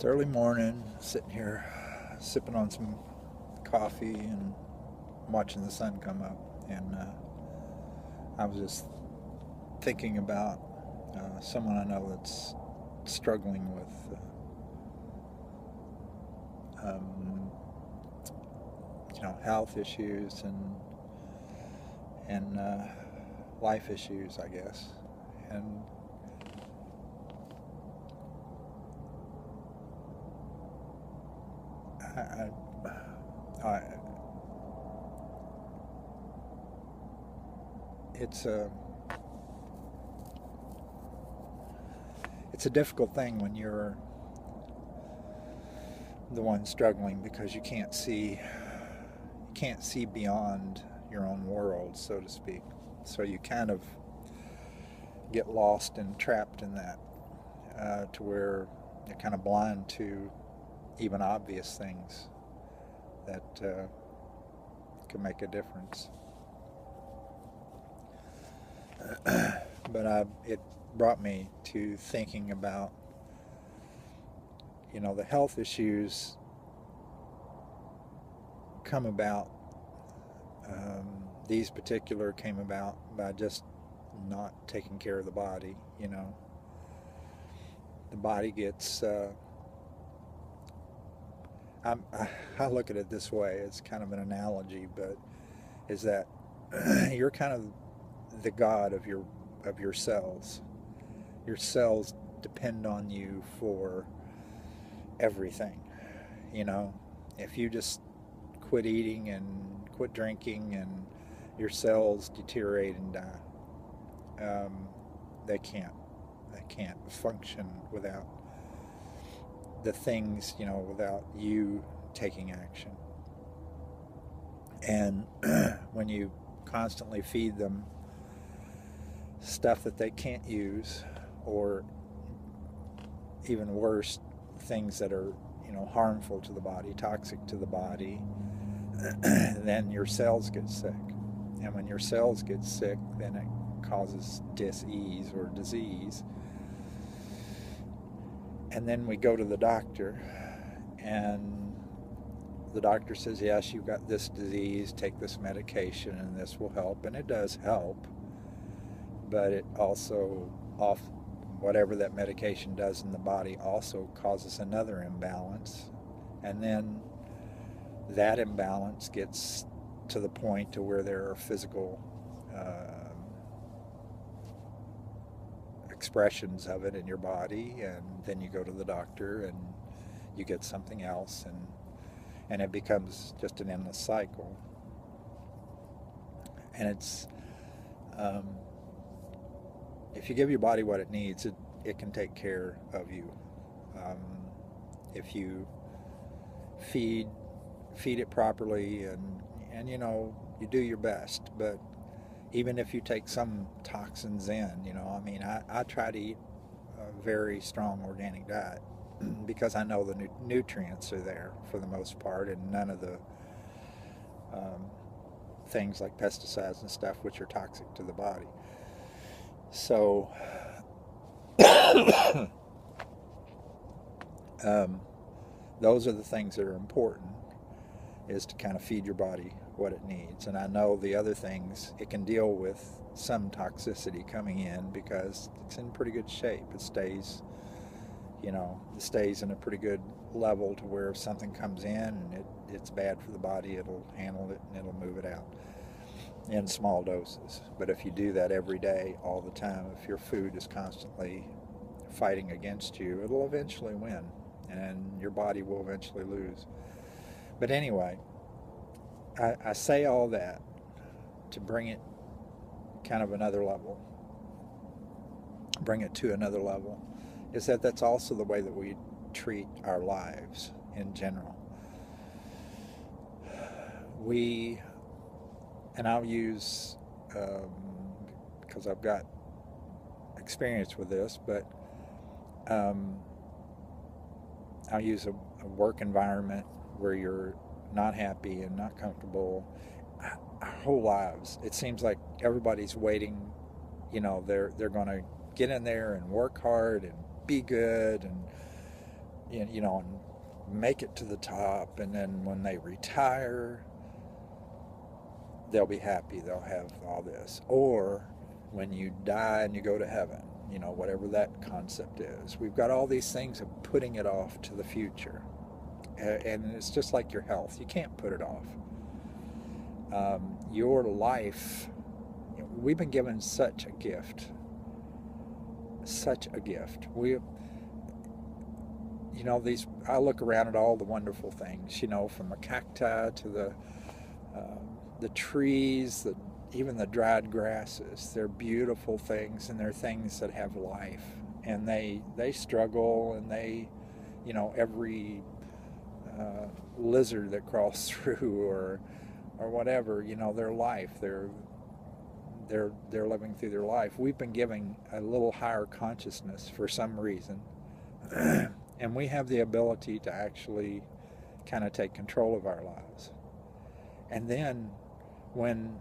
It's early morning, sitting here sipping on some coffee and watching the sun come up. And I was just thinking about someone I know that's struggling with, um, health issues and life issues, I guess. And I, I it's a it's a difficult thing when you're the one struggling because you can't see beyond your own world, so to speak. So you kind of get lost and trapped in that, to where you're kind of blind to even obvious things that can make a difference. But it brought me to thinking about, the health issues come about. These particular came about by just not taking care of the body. The body gets. I look at it this way. It's kind of an analogy, but is that you're kind of the god of your cells. Your cells depend on you for everything. You know, if you just quit eating and quit drinking, and your cells deteriorate and die. They can't function without the things, without you taking action. And when you constantly feed them stuff that they can't use, or even worse, things that are, harmful to the body, toxic to the body, then your cells get sick. And when your cells get sick, then it causes dis-ease or disease. And then we go to the doctor, and the doctor says, yes, you've got this disease, take this medication and this will help. And it does help, but it also, whatever that medication does in the body, also causes another imbalance. And then that imbalance gets to the point to where there are physical expressions of it in your body, and then you go to the doctor and you get something else, and it becomes just an endless cycle. And it's if you give your body what it needs, it can take care of you. If you feed it properly, and you do your best. But even if you take some toxins in, I try to eat a very strong organic diet because I know the nutrients are there for the most part, and none of the things like pesticides and stuff which are toxic to the body. So those are the things that are important, is to kind of feed your body what it needs. And I know the other things, it can deal with some toxicity coming in because it's in pretty good shape. It stays in a pretty good level to where if something comes in and it's bad for the body, it'll handle it and it'll move it out in small doses. But if you do that every day, all the time, if your food is constantly fighting against you, it'll eventually win, and your body will eventually lose. But anyway, I say all that to bring it kind of another level, bring it to another level, is that that's also the way that we treat our lives in general. And I'll use, because I've got experience with this, but I'll use a work environment where you're not happy and not comfortable. Our whole lives, it seems like everybody's waiting. They're going to get in there and work hard and be good, and you know, and make it to the top, and then when they retire, they'll be happy, they'll have all this. Or when you die and you go to heaven, you know, whatever that concept is. We've got all these things of putting it off to the future. And it's just like your health. You can't put it off. Your life, we've been given such a gift. Such a gift. You know, I look around at all the wonderful things, you know, from the cacti to the trees, even the dried grasses. They're beautiful things, and they're things that have life. And they struggle, and you know, every lizard that crawls through or whatever, you know, their life, they're living through their life. We've been given a little higher consciousness for some reason, and we have the ability to actually kind of take control of our lives. And then when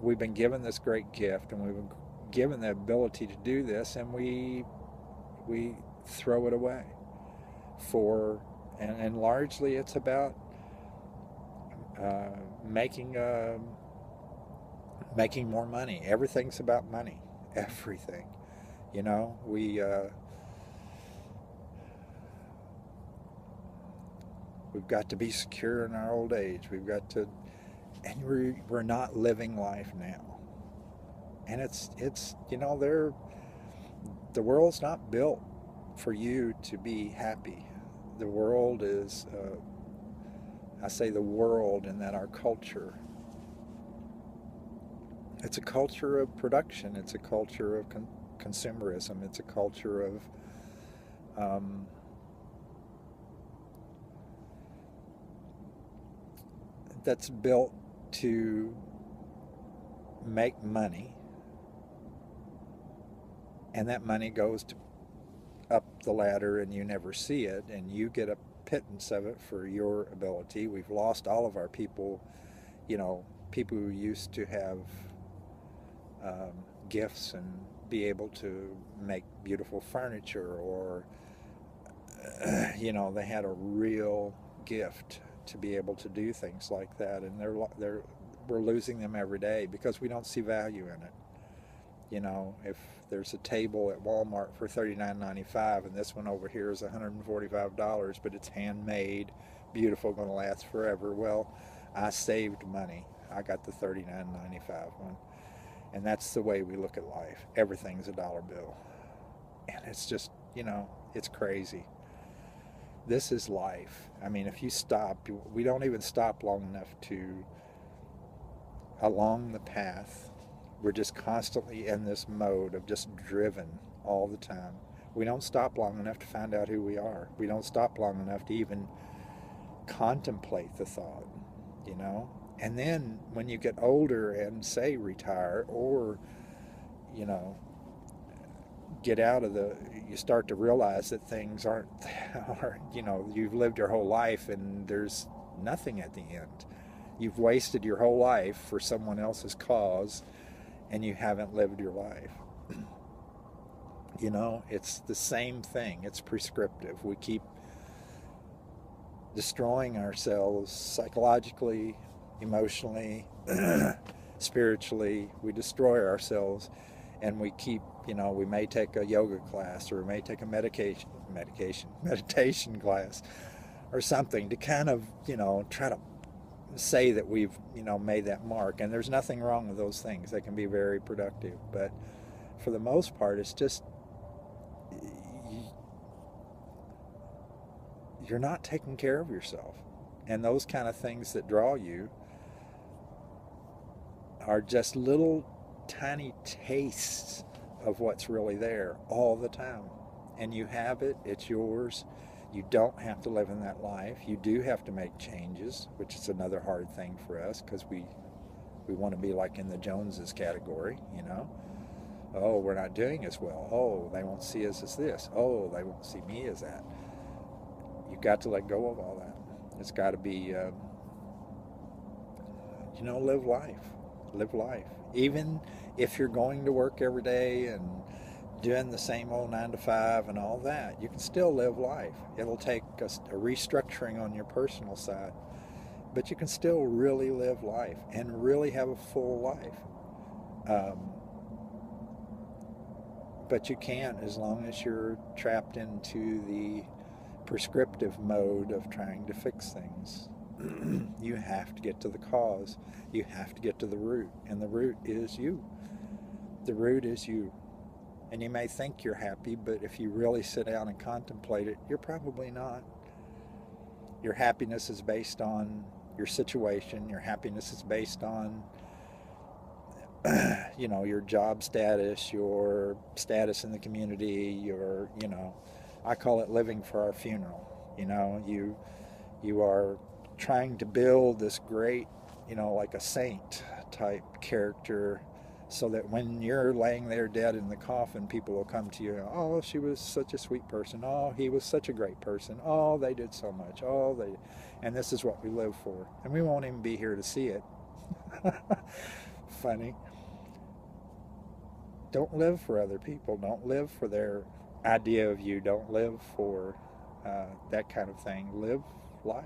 we've been given this great gift, and we've been given the ability to do this, and we throw it away and largely it's about making more money. Everything's about money. Everything. You know, we've got to be secure in our old age. We've got to, and we're not living life now. And it's you know, the world's not built for you to be happy. The world is, I say the world in that our culture, it's a culture of production. It's a culture of consumerism. It's a culture of that's built to make money, and that money goes up the ladder and you never see it, and you get a pittance of it for your ability. We've lost all of our people, you know, people who used to have gifts and be able to make beautiful furniture, or you know, they had a real gift to be able to do things like that, and we're losing them every day because we don't see value in it. You know, if there's a table at Walmart for $39.95 and this one over here is $145, but it's handmade, beautiful, going to last forever, well, I saved money. I got the $39.95 one. And that's the way we look at life. Everything's a dollar bill. And it's just, you know, it's crazy. This is life. I mean, if you stop, we don't even stop long enough along the path. We're just constantly in this mode of just driven all the time. We don't stop long enough to find out who we are. We don't stop long enough to even contemplate the thought, you know? And then when you get older and say retire, or, you know, get out of you start to realize that things aren't, you know, you've lived your whole life and there's nothing at the end. You've wasted your whole life for someone else's cause, and you haven't lived your life. You know, it's the same thing. It's prescriptive. We keep destroying ourselves psychologically, emotionally, spiritually. We destroy ourselves, and we keep, you know, we may take a yoga class, or we may take a meditation class or something to kind of, you know, try to say that we've, you know, made that mark. And there's nothing wrong with those things. They can be very productive, but for the most part, it's just you're not taking care of yourself. And those kind of things that draw you are just little tiny tastes of what's really there all the time. And you have it, it's yours. You don't have to live in that life. You do have to make changes, which is another hard thing for us, because we want to be like in the Joneses category, you know. Oh, we're not doing as well. Oh, they won't see us as this. Oh, they won't see me as that. You've got to let go of all that. It's got to be, you know, live life. Live life. Even if you're going to work every day and doing the same old 9 to 5 and all that. You can still live life. It'll take a restructuring on your personal side, but you can still really live life and really have a full life. But you can't as long as you're trapped into the prescriptive mode of trying to fix things. You have to get to the cause. You have to get to the root, and the root is you. The root is you. And you may think you're happy, but if you really sit down and contemplate it, you're probably not. Your happiness is based on your situation. Your happiness is based on your job status, your status in the community, I call it living for our funeral. You are trying to build this great, like a saint type character, so that when you're laying there dead in the coffin, people will come to you. Oh, she was such a sweet person. Oh, he was such a great person. Oh, they did so much. And this is what we live for. And we won't even be here to see it. Funny. Don't live for other people. Don't live for their idea of you. Don't live for that kind of thing. Live life,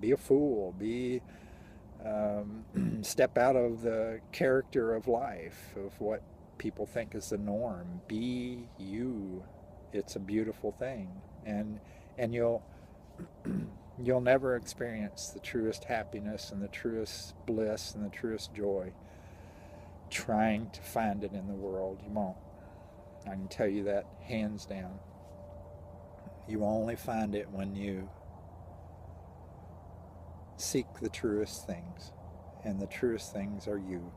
be a fool. Step out of the character of life, of what people think is the norm. Be you. It's a beautiful thing. And you'll never experience the truest happiness and the truest bliss and the truest joy trying to find it in the world. You won't. I can tell you that hands down. You only find it when you seek the truest things, and the truest things are you.